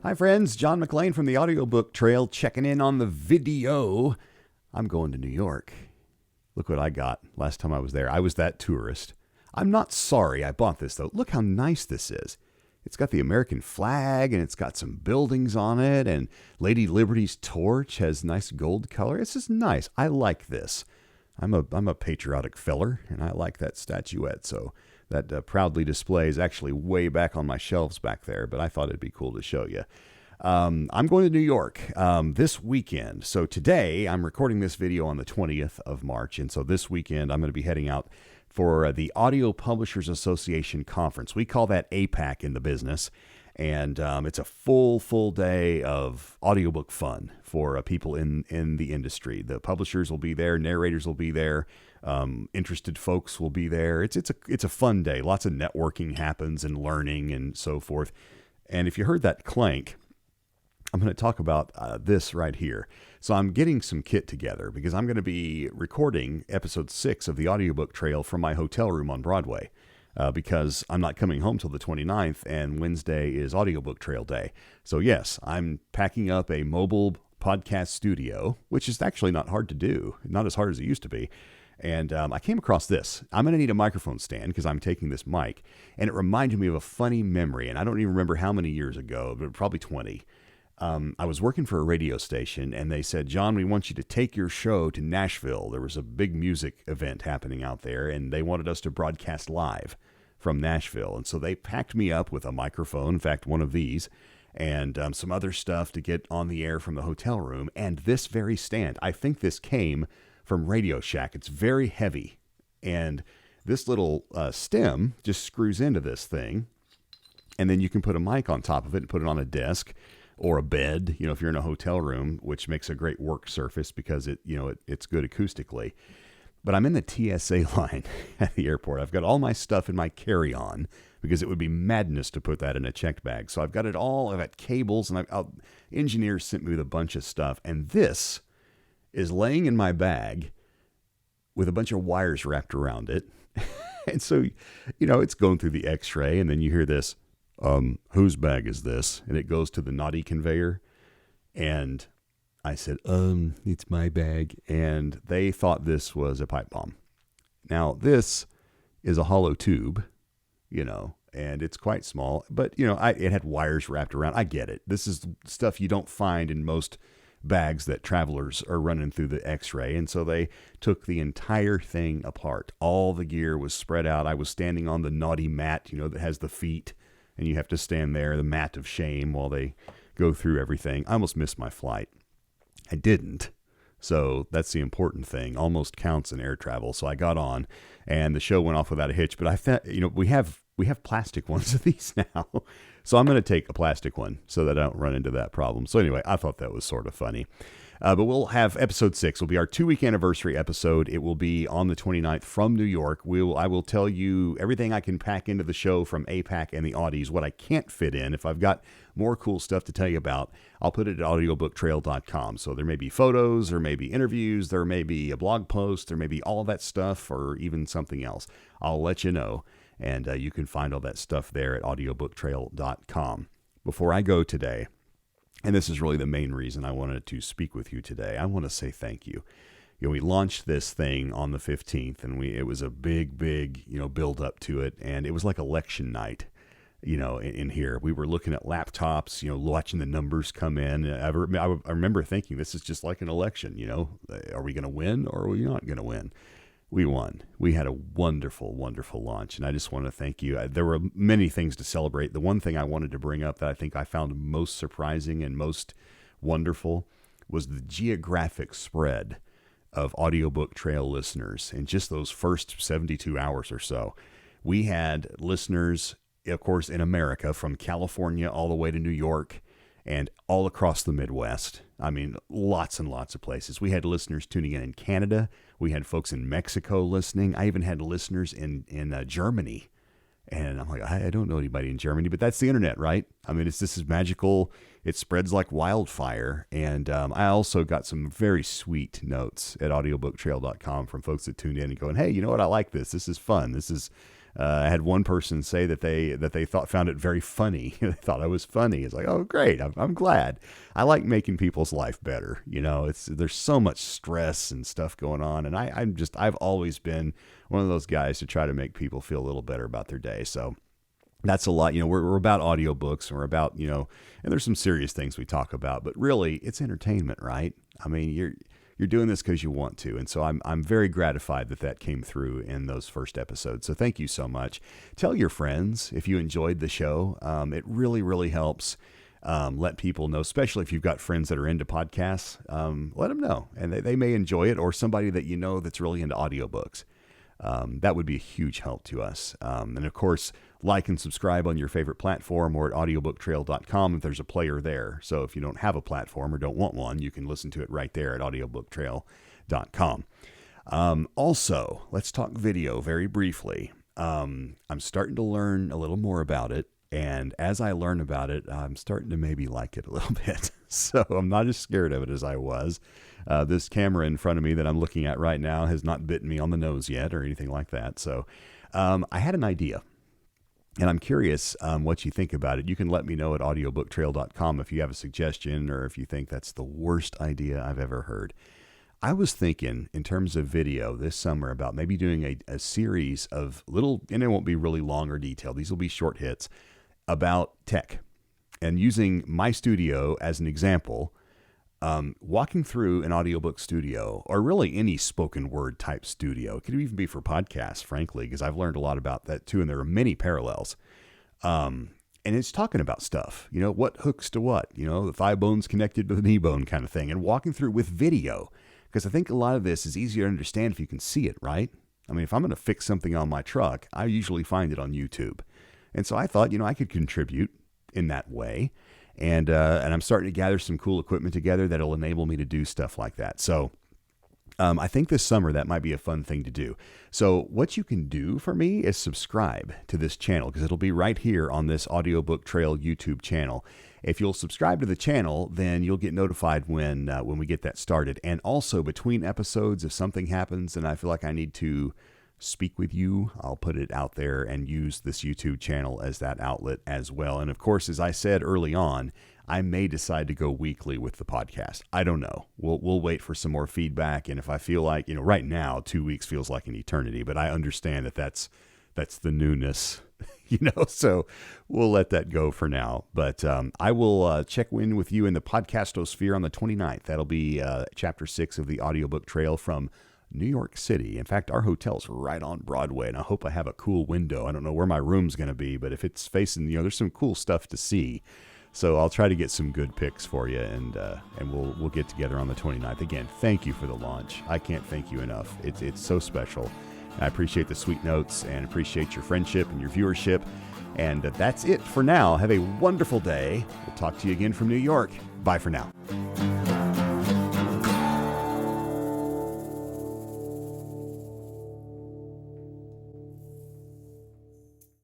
Hi, friends. John McLean from the Audiobook Trail checking in on the video. I'm going to New York. Look what I got last time I was there. I was that tourist. I'm not sorry I bought this, though. Look how nice this is. It's got the American flag, and it's got some buildings on it, and Lady Liberty's torch has nice gold color. It's just nice. I like this. I'm a patriotic feller, and I like that statuette, so that proudly displays actually way back on my shelves back there, but I thought it'd be cool to show you. I'm going to New York this weekend. So today, I'm recording this video on the 20th of March, and so this weekend, I'm going to be heading out for the Audio Publishers Association Conference. We call that APAC in the business, and it's a full day of audiobook fun for people in the industry. The publishers will be there, narrators will be there, interested folks will be there. It's a fun day. Lots of networking happens and learning and so forth. And if you heard that clank, I'm going to talk about this right here. So I'm getting some kit together because I'm going to be recording episode 6 of the Audiobook Trail from my hotel room on Broadway because I'm not coming home till the 29th, and Wednesday is Audiobook Trail Day. So yes, I'm packing up a mobile podcast studio, which is actually not hard to do, not as hard as it used to be. And I came across this. I'm going to need a microphone stand because I'm taking this mic, and it reminded me of a funny memory, and I don't even remember how many years ago, but probably 20. I was working for a radio station, and they said, John, we want you to take your show to Nashville. There was a big music event happening out there, and they wanted us to broadcast live from Nashville. And so they packed me up with a microphone, in fact, one of these, and some other stuff to get on the air from the hotel room, and this very stand. I think this came from Radio Shack. It's very heavy, and this little stem just screws into this thing, and then you can put a mic on top of it and put it on a desk or a bed, if you're in a hotel room, which makes a great work surface because it's good acoustically. But I'm in the TSA line at the airport. I've got all my stuff in my carry-on because it would be madness to put that in a checked bag. So I've got it all. I've got cables, and engineers sent me with a bunch of stuff. And this is laying in my bag with a bunch of wires wrapped around it. And so, it's going through the x-ray, and then you hear this, whose bag is this? And it goes to the naughty conveyor. And I said, it's my bag. And they thought this was a pipe bomb. Now, this is a hollow tube, and it's quite small. But, it had wires wrapped around. I get it. This is stuff you don't find in most bags that travelers are running through the x-ray. And so they took the entire thing apart. All the gear was spread out. I was standing on the naughty mat, that has the feet. And you have to stand there, the mat of shame, while they go through everything. I almost missed my flight. I didn't. So that's the important thing. Almost counts in air travel. So I got on, and the show went off without a hitch. But I thought, we have plastic ones of these now. So I'm going to take a plastic one so that I don't run into that problem. So anyway, I thought that was sort of funny. But we'll have episode 6. Will be our 2-week anniversary episode. It will be on the 29th from New York. I will tell you everything I can pack into the show from APAC and the Audies. What I can't fit in, if I've got more cool stuff to tell you about, I'll put it at audiobooktrail.com. So there may be photos, there may be interviews, there may be a blog post, there may be all that stuff, or even something else. I'll let you know. And you can find all that stuff there at audiobooktrail.com. Before I go today, and this is really the main reason I wanted to speak with you today, I want to say thank you. We launched this thing on the 15th, and it was a big, build up to it. And it was like election night, in here. We were looking at laptops, watching the numbers come in. I remember thinking, this is just like an election, are we going to win or are we not going to win? We won. We had a wonderful, wonderful launch, and I just want to thank you. There were many things to celebrate. The one thing I wanted to bring up that I think I found most surprising and most wonderful was the geographic spread of Audiobook Trail listeners in just those first 72 hours or so. We had listeners, of course, in America, from California all the way to New York and all across the Midwest. I mean, lots and lots of places. We had listeners tuning in Canada. We had folks in Mexico listening. I even had listeners in Germany. And I'm like, I don't know anybody in Germany, but that's the internet, right? I mean, this is magical. It spreads like wildfire. And I also got some very sweet notes at audiobooktrail.com from folks that tuned in and going, hey, you know what? I like this. This is fun. This is I had one person say that they found it very funny. They thought I was funny. It's like, oh, great. I'm glad. I like making people's life better. There's so much stress and stuff going on. And I've always been one of those guys to try to make people feel a little better about their day. So that's a lot. We're about audiobooks, and we're about, and there's some serious things we talk about, but really it's entertainment, right? I mean, you're doing this because you want to. And so I'm very gratified that came through in those first episodes. So thank you so much. Tell your friends if you enjoyed the show. It really, really helps let people know, especially if you've got friends that are into podcasts. Let them know, and they may enjoy it, or somebody that you know that's really into audiobooks. That would be a huge help to us. And of course, like and subscribe on your favorite platform or at audiobooktrail.com if there's a player there. So if you don't have a platform or don't want one, you can listen to it right there at audiobooktrail.com. Also, let's talk video very briefly. I'm starting to learn a little more about it. And as I learn about it, I'm starting to maybe like it a little bit. So I'm not as scared of it as I was. This camera in front of me that I'm looking at right now has not bitten me on the nose yet or anything like that. So I had an idea, and I'm curious what you think about it. You can let me know at audiobooktrail.com if you have a suggestion or if you think that's the worst idea I've ever heard. I was thinking in terms of video this summer about maybe doing a series of little, and it won't be really long or detailed. These will be short hits about tech, and using my studio as an example. Walking through an audiobook studio, or really any spoken word type studio. It could even be for podcasts, frankly, because I've learned a lot about that too. And there are many parallels. And it's talking about stuff, what hooks to what, the thigh bone's connected to the knee bone kind of thing, and walking through with video, because I think a lot of this is easier to understand if you can see it, right? I mean, if I'm going to fix something on my truck, I usually find it on YouTube. And so I thought, I could contribute in that way. And I'm starting to gather some cool equipment together that'll enable me to do stuff like that. So I think this summer that might be a fun thing to do. So what you can do for me is subscribe to this channel, because it'll be right here on this Audiobook Trail YouTube channel. If you'll subscribe to the channel, then you'll get notified when we get that started. And also between episodes, if something happens and I feel like I need to speak with you, I'll put it out there and use this YouTube channel as that outlet as well. And of course, as I said early on, I may decide to go weekly with the podcast. I don't know. We'll wait for some more feedback. And if I feel like, right now, 2 weeks feels like an eternity, but I understand that that's the newness, so we'll let that go for now. But I will check in with you in the podcastosphere on the 29th. That'll be chapter 6 of the Audiobook Trail from New York City. In fact, our hotel's right on Broadway, and I hope I have a cool window. I don't know where my room's going to be, but if it's facing, there's some cool stuff to see. So I'll try to get some good pics for you, and we'll get together on the 29th. Again, thank you for the launch. I can't thank you enough. It's so special. I appreciate the sweet notes and appreciate your friendship and your viewership. And that's it for now. Have a wonderful day. We'll talk to you again from New York. Bye for now.